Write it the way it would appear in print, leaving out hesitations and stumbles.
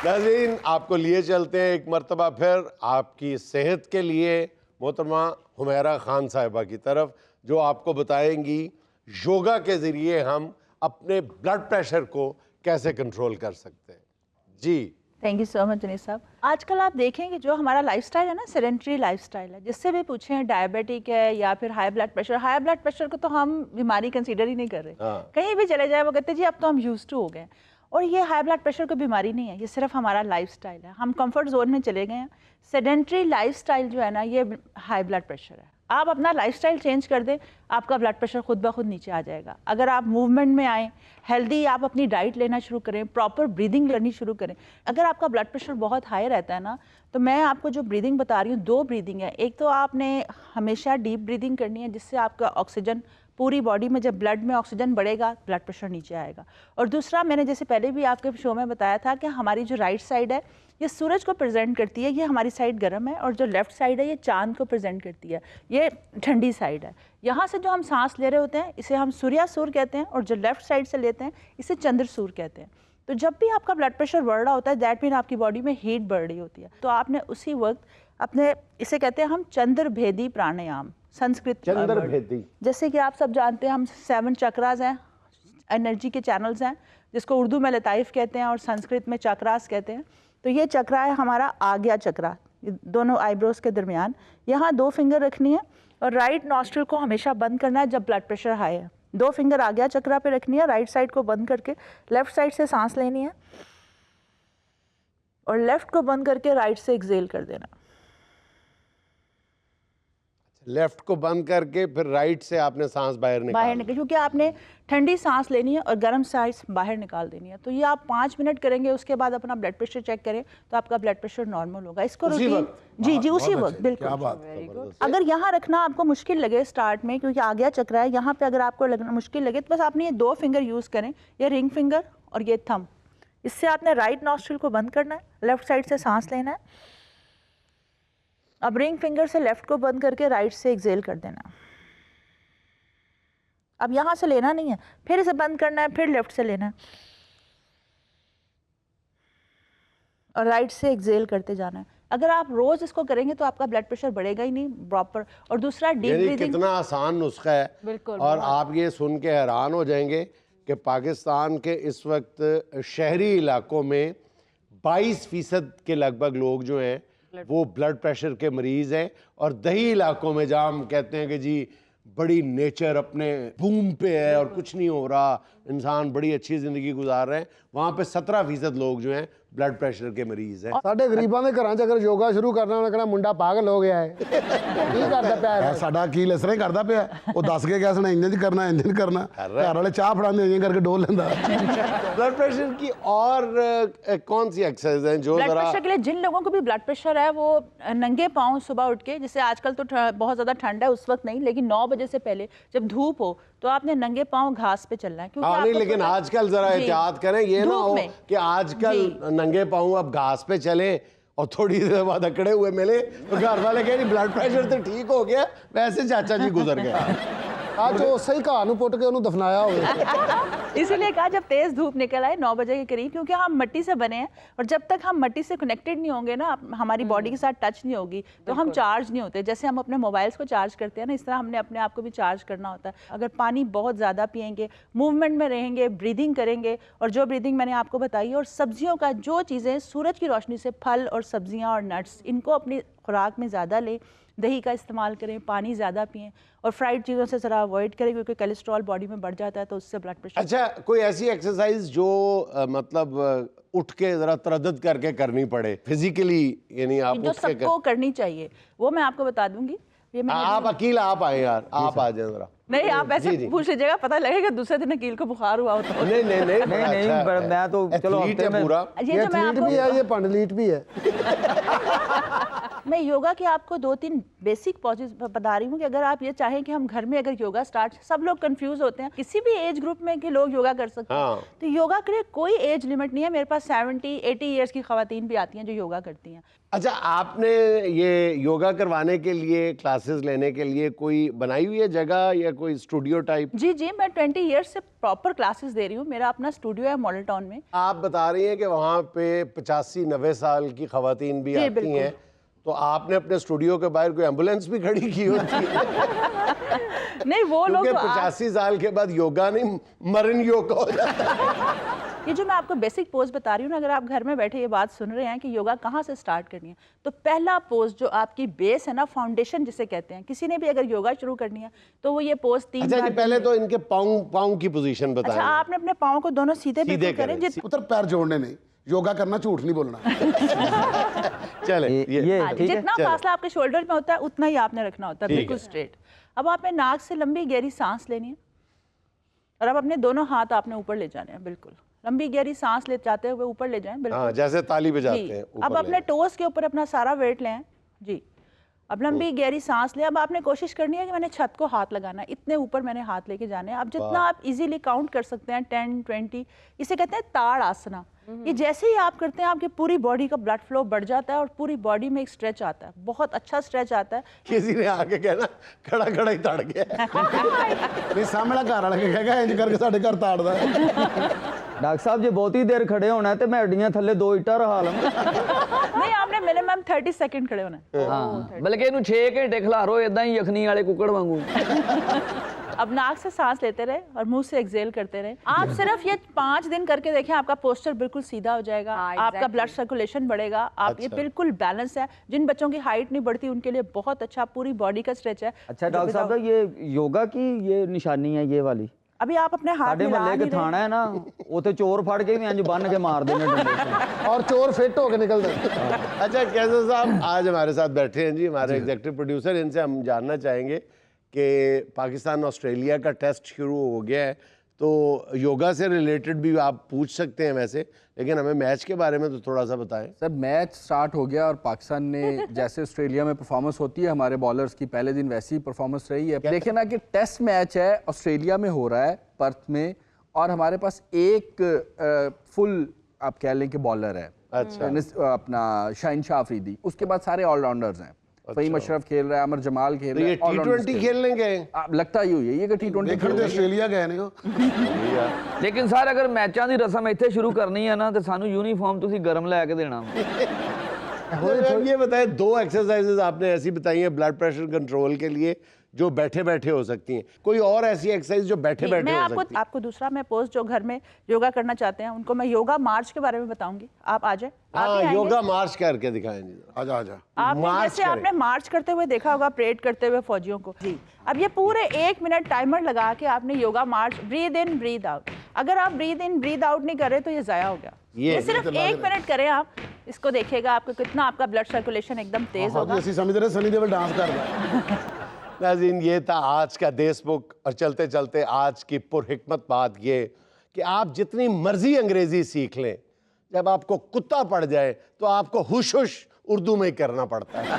नाज़रीन, आपको लिए चलते हैं एक मरतबा फिर आपकी सेहत के लिए मोहतरमा हुमैरा खान साहिबा की तरफ, जो आपको बताएंगी योगा के ज़रिए हम अपने ब्लड प्रेशर को कैसे कंट्रोल कर सकते हैं। जी thank you so much Anees साहब। आजकल आप देखेंगे जो हमारा लाइफस्टाइल है ना, सेडेंटरी लाइफस्टाइल है, जिससे भी पूछें डायबिटिक है या फिर हाई ब्लड प्रेशर को तो हम बीमारी कंसीडर ही नहीं कर रहे। कहीं भी चले जाए वो कहते हैं जी अब तो हम यूज टू हो गए। और ये हाई ब्लड प्रेशर कोई बीमारी नहीं है, ये सिर्फ हमारा लाइफस्टाइल है। हम कंफर्ट जोन में चले गए हैं। सेडेंटरी लाइफस्टाइल जो है ना, ये हाई ब्लड प्रेशर है। आप अपना लाइफस्टाइल चेंज कर दें, आपका ब्लड प्रेशर खुद ब खुद नीचे आ जाएगा। अगर आप मूवमेंट में आएँ, हेल्दी आप अपनी डाइट लेना शुरू करें, प्रॉपर ब्रीदिंग करनी शुरू करें। अगर आपका ब्लड प्रेशर बहुत हाई रहता है ना, तो मैं आपको जो ब्रीदिंग बता रही हूँ, 2 ब्रीदिंग है। एक तो आपने हमेशा डीप ब्रीदिंग करनी है, जिससे आपका ऑक्सीजन पूरी बॉडी में, जब ब्लड में ऑक्सीजन बढ़ेगा ब्लड प्रेशर नीचे आएगा। और दूसरा, मैंने जैसे पहले भी आपके शो में बताया था कि हमारी जो राइट साइड है ये सूरज को प्रेजेंट करती है, ये हमारी साइड गर्म है, और जो लेफ्ट साइड है ये चांद को प्रेजेंट करती है, ये ठंडी साइड है। यहाँ से जो हम सांस ले रहे होते हैं इसे हम सूर्यासूर कहते हैं, और जो लेफ्ट साइड से लेते हैं इसे चंद्रसूर कहते हैं। तो जब भी आपका ब्लड प्रेशर बढ़ रहा होता है, दैट मीन आपकी बॉडी में हीट बढ़ रही होती है, तो आपने उसी वक्त अपने, इसे कहते हैं हम चंद्रभेदी प्राणायाम, संस्कृत चंद्रभेदी। जैसे कि आप सब जानते हैं हम 7 चक्रास हैं, एनर्जी के चैनल्स हैं, जिसको उर्दू में लताइफ कहते हैं और संस्कृत में चक्रास कहते हैं। तो ये चक्रा है हमारा आज्ञा चक्रा, दोनों आईब्रोज के दरमियान। यहाँ 2 फिंगर रखनी है और राइट नॉस्ट्रिल को हमेशा बंद करना है जब ब्लड प्रेशर हाई है। 2 फिंगर आज्ञा चक्रा पे रखनी है, राइट साइड को बंद करके लेफ्ट साइड से सांस लेनी है, और लेफ्ट को बंद करके राइट से एक्सेल कर देना। लेफ्ट को बंद करके फिर राइट से आपने सांस बाहर निकाल, क्योंकि आपने ठंडी सांस लेनी है और गर्म सांस बाहर निकाल देनी है। तो ये आप 5 मिनट करेंगे, उसके बाद अपना ब्लड प्रेशर चेक करें तो आपका ब्लड प्रेशर नॉर्मल होगा। इसको रूटीन, जी उसी वक्त, बिल्कुल। अगर यहाँ रखना आपको मुश्किल लगे स्टार्ट में, क्योंकि आज्ञा चक्र है, यहाँ पे अगर आपको लगना मुश्किल लगे तो बस आपने ये 2 फिंगर यूज़ करें, ये रिंग फिंगर और ये थंब। इससे आपने राइट नॉस्ट्रिल को बंद करना है, लेफ्ट साइड से सांस लेना है। अब रिंग फिंगर से लेफ्ट को बंद करके राइट से एक्सेल कर देना। अब यहाँ से लेना नहीं है, फिर इसे बंद करना है, फिर लेफ्ट से लेना है और राइट से एक्सेल करते जाना है। अगर आप रोज इसको करेंगे तो आपका ब्लड प्रेशर बढ़ेगा ही नहीं प्रॉपर। और दूसरा डीप ब्रीदिंग, कितना आसान नुस्खा है। बिल्कुल। और आप ये सुन के हैरान हो जाएंगे कि पाकिस्तान के इस वक्त शहरी इलाकों में 22% के लगभग लोग जो हैं वो ब्लड प्रेशर के मरीज हैं। और दही इलाकों में जहाँ हम कहते हैं कि जी बड़ी नेचर अपने बूम पे है और कुछ नहीं हो रहा, इंसान बड़ी अच्छी ज़िंदगी गुजार रहे हैं, वहाँ पे 17% लोग जो हैं ब्लड प्रेशर के मरीज हैं। ਸਾਡੇ ਗਰੀਬਾਂ ਦੇ ਘਰਾਂ 'ਚ ਅਗਰ ਯੋਗਾ ਸ਼ੁਰੂ ਕਰਨਾ, ਉਹਨੇ ਕਹਿਣਾ ਮੁੰਡਾ ਪਾਗਲ ਹੋ ਗਿਆ ਹੈ, ਕੀ ਕਰਦਾ ਪਿਆ ਹੈ? ਸਾਡਾ ਕੀ ਲਸਰੇ ਕਰਦਾ ਪਿਆ, ਉਹ ਦੱਸ ਕੇ ਗਿਆ ਸੀ ਇੰਜਨ ਕਰਨਾ ਘਰ ਵਾਲੇ ਚਾਹ ਫੜਾਉਂਦੇ ਇੰਜਨ ਕਰਕੇ ਡੋਲ ਲੈਂਦਾ। ब्लड प्रेशर की और कौन सी एक्सरसाइज हैं जो ब्लड जरा प्रेशर के लिए, जिन लोगों को भी ब्लड प्रेशर है वो नंगे पाँव सुबह उठ के, जैसे आजकल तो बहुत ज़्यादा ठंड है, उस वक्त नहीं, लेकिन 9 बजे से पहले जब धूप हो तो आपने नंगे पाँव घास पे चलना है। हाँ नहीं, लेकिन आजकल जरा एहतियात करें, ये ना हो कि आजकल नंगे पाँव अब घास पे चले और थोड़ी देर बाद अकड़े हुए मिले तो घर वाले कहें ब्लड प्रेशर तो ठीक हो गया, वैसे चाचा जी गुजर गए। आज वो सही घाह ਨੂੰ ਪੁੱਟ ਕੇ ਉਹਨੂੰ ਦਫਨਾਇਆ ਹੋਵੇ। इसीलिए कहा जब तेज धूप निकल आए 9 बजे के करीब, क्योंकि हम मिट्टी से बने हैं और जब तक हम मिट्टी से कनेक्टेड नहीं होंगे ना, हमारी बॉडी के साथ टच नहीं होगी तो हम चार्ज नहीं होते। जैसे हम अपने मोबाइल्स को चार्ज करते हैं ना, इस तरह हमने अपने आप को भी चार्ज करना होता है। अगर पानी बहुत ज़्यादा पियेंगे, मूवमेंट में रहेंगे, ब्रीदिंग करेंगे, और जो ब्रीदिंग मैंने आपको बताई, और सब्जियों का जो चीज़ें सूरज की रोशनी से, फल और सब्जियाँ और नट्स, इनको अपनी खुराक में ज़्यादा लें, दही का इस्तेमाल करें, पानी ज़्यादा पिएं, और फ्राइड चीज़ों से ज़रा अवॉइड करें, क्योंकि कोलेस्ट्रॉल बॉडी में बढ़ जाता है तो उससे ब्लड प्रेशर। अच्छा, कोई ऐसी एक्सरसाइज जो मतलब उठ के ज़रा तरद्दुद करके करनी पड़े फिजिकली, यानी आप जो सबको करनी चाहिए, वो मैं आपको बता दूंगी। ये आप अकील आप आए यार, आप आ जाए जरा। नहीं, आप ऐसे पूछ लीजिएगा, पता लगेगा दूसरे दिन अकील को बुखार हुआ होता है। नहीं नहीं नहीं नहीं, मैं तो चलो पूरा ये जो मैं आपको भी है, ये पंडलीट भी है। मैं योगा के आपको 2-3 बेसिक पॉजेस बता रही हूँ कि अगर आप ये चाहें कि हम घर में अगर योगा स्टार्ट, सब लोग कंफ्यूज होते हैं किसी भी एज ग्रुप में कि लोग योगा कर सकते हैं। हाँ। तो योगा के लिए कोई एज लिमिट नहीं है। मेरे पास 70-80 ईयर्स की खवातीन भी आती हैं जो योगा करती हैं। अच्छा, आपने ये योगा करवाने के लिए, क्लासेस लेने के लिए कोई बनाई हुई है जगह या कोई स्टूडियो टाइप? जी जी, मैं 20 ईयर्स से प्रॉपर क्लासेस दे रही हूँ। मेरा अपना स्टूडियो है मॉडल टाउन में। आप बता रही हैं कि वहाँ पे 85-90 साल की खवातीन भी जी, आती बिल्कुल। हैं, तो आपने अपने स्टूडियो के बाहर कोई एम्बुलेंस भी खड़ी की होती है? नहीं, वो लोग क्योंकि तो 85 साल के बाद योगा नहीं, मरण योगा हो जाता है। ये जो मैं आपको बेसिक पोज बता रही हूँ ना, अगर आप घर में बैठे ये बात सुन रहे हैं कि योगा कहाँ से स्टार्ट करनी है, तो पहला पोज जो आपकी बेस है ना, फाउंडेशन जिसे कहते हैं, किसी ने भी अगर योगा शुरू करनी है तो वो ये पोज 3 अच्छा जी, बार पहले तो इनके पाँव की पोजीशन बताएं। अच्छा, आपने अपने पाँव को दोनों सीधे सीधे बिल्कुल करें, करें। पुत्र पैर जोड़ने नहीं, योगा करना, झूठ नहीं बोलना। चले ये हाँ, जितना चलो। फासला आपके शोल्डर में होता है उतना ही आपने रखना होता है, ठीक बिल्कुल है। स्ट्रेट। अब आपने नाक से लंबी गहरी सांस लेनी है और अब अपने दोनों हाथ आपने ऊपर ले जाने हैं। बिल्कुल लंबी गहरी सांस ले जाते हुए ऊपर ले जाएं। बिल्कुल हाँ, जैसे ताली बजाते जी। हैं। अब ऊपर अपने ले। टोस के ऊपर अपना सारा वेट लें जी। अब लंबी गहरी सांस लें। अब आपने कोशिश करनी है कि मैंने छत को हाथ लगाना है, इतने ऊपर मैंने हाथ लेके जाने हैं। अब जितना आप इजीली काउंट कर सकते हैं, 10, 20, इसे कहते हैं ताड़ आसना। ये जैसे ही आप करते हैं आपकी पूरी बॉडी का ब्लड फ्लो बढ़ जाता है और पूरी बॉडी में एक स्ट्रेच आता है, बहुत अच्छा स्ट्रेच आता है। किसी ने आके कहना खड़ा खड़ा ही तड़ गया। नहीं, सामने घर वाला कहेगा इंज करके साढ़े घर ताड़दा है। डॉक्टर साहब, जो बहुती देर खड़े होना है तो मैं हड्डियां थल्ले 2 इटा रहा लवां। नहीं, आपने मिनिमम 30 सेकंड खड़े होना है। ਹਾਂ ਬਲਕਿ ਇਹਨੂੰ 6 ਘੰਟੇ ਖਿਲਾਰੋ ਇਦਾਂ ਹੀ ਯਖਨੀ ਵਾਲੇ ਕੁੱਕੜ ਵਾਂਗੂ। अब नाक से सांस लेते रहे और मुंह से एक्सेल करते रहे। आप सिर्फ ये 5 दिन करके देखें, आपका पोस्चर बिल्कुल सीधा हो जाएगा। हाँ, आपका exactly. ब्लड सर्कुलेशन बढ़ेगा। आप ये अच्छा। बिल्कुल बैलेंस है। जिन बच्चों की हाइट नहीं बढ़ती उनके लिए बहुत अच्छा पूरी बॉडी का स्ट्रेच है। अच्छा डॉक्टर साहब, ये योगा की ये निशानी है ये वाली। अभी आप अपने हाथ ਸਾਡੇ मिला ਮਹੱਲੇ नहीं के थाना रहे। है ना, ਉੱਥੇ ਚੋਰ ਫੜ ਕੇ ਵੀ ਇੰਜ ਬੰਨ ਕੇ ਮਾਰਦੇ ਨੇ ਡੰਡੇ से। और चोर फिट होके निकलते हैं। अच्छा, कैसे साहब आज हमारे साथ बैठे हैं जी, हमारे एग्जीक्यूटिव प्रोड्यूसर। इनसे हम जानना चाहेंगे कि पाकिस्तान ऑस्ट्रेलिया का टेस्ट शुरू हो गया है, तो योगा से रिलेटेड भी आप पूछ सकते हैं वैसे, लेकिन हमें मैच के बारे में तो थोड़ा सा बताएं। सर, मैच स्टार्ट हो गया और पाकिस्तान ने जैसे ऑस्ट्रेलिया में परफॉर्मेंस होती है हमारे बॉलर्स की, पहले दिन वैसी ही परफॉर्मेंस रही है। देखिए ना कि टेस्ट मैच है, ऑस्ट्रेलिया में हो रहा है, पर्थ में, और हमारे पास एक फुल आप कह लें कि बॉलर है। अच्छा। अपना शाहिन शाह अफरीदी, उसके बाद सारे ऑलराउंडर्स हैं। फ़हीम अशरफ खेल रहा है, अमर जमाल खेल तो रहा ये है, all-rounders T20 खेल खेलने गए? लगता ही हुई है ये कि T20 ਦੇਖਣ ਤੇ ਆਸਟ੍ਰੇਲੀਆ ਗਏ ਨੇ ਉਹ। ਲੇਕਿਨ ਸਰ, ਅਗਰ ਮੈਚਾਂ ਦੀ ਰਸਮ ਇੱਥੇ ਸ਼ੁਰੂ ਕਰਨੀ ਹੈ ਨਾ ਤੇ ਸਾਨੂੰ ਯੂਨੀਫਾਰਮ ਤੁਸੀਂ ਗਰਮ ਲੈ ਕੇ ਦੇਣਾ। तो ये बताएं, 2 एक्सरसाइजेज आपने ऐसी बताई हैं ब्लड प्रेशर कंट्रोल के लिए जो बैठे बैठे हो सकती हैं। कोई और ऐसी एक्सरसाइज जो बैठे बैठे मैं हो आपको सकती है? आपको दूसरा मैं पोज जो घर में योगा करना चाहते हैं उनको मैं योगा मार्च के बारे में बताऊंगी। आप आ जाए। हाँ, योगा मार्च करके दिखाएं जी। आजा आजा। आपने मार्च जैसे करें। आपने मार्च करते हुए देखा होगा, परेड करते हुए फौजियों को जी। अब ये पूरे 1 मिनट टाइमर लगा के आपने योगा मार्च, ब्रीद इन ब्रीद आउट। अगर आप ब्रीद इन ब्रीद आउट नहीं कर रहे तो ये जाया हो गया। ये सिर्फ 1 मिनट करें आप, इसको देखिएगा आपको कितना आपका ब्लड सर्कुलेशन एकदम तेज हाँ, होगा। ਅਸੀਂ ਸਮਝਦੇ ਰਹੇ ਸਨੀ ਦੇਵਲ डांस करदा। नाज़रीन, ये था आज का देश बुक। और चलते चलते आज की पुरहिकमत बात ये कि आप जितनी मर्जी अंग्रेजी सीख लें, जब आपको कुत्ता पड़ जाए तो आपको हुश हुश उर्दू में ही करना पड़ता है।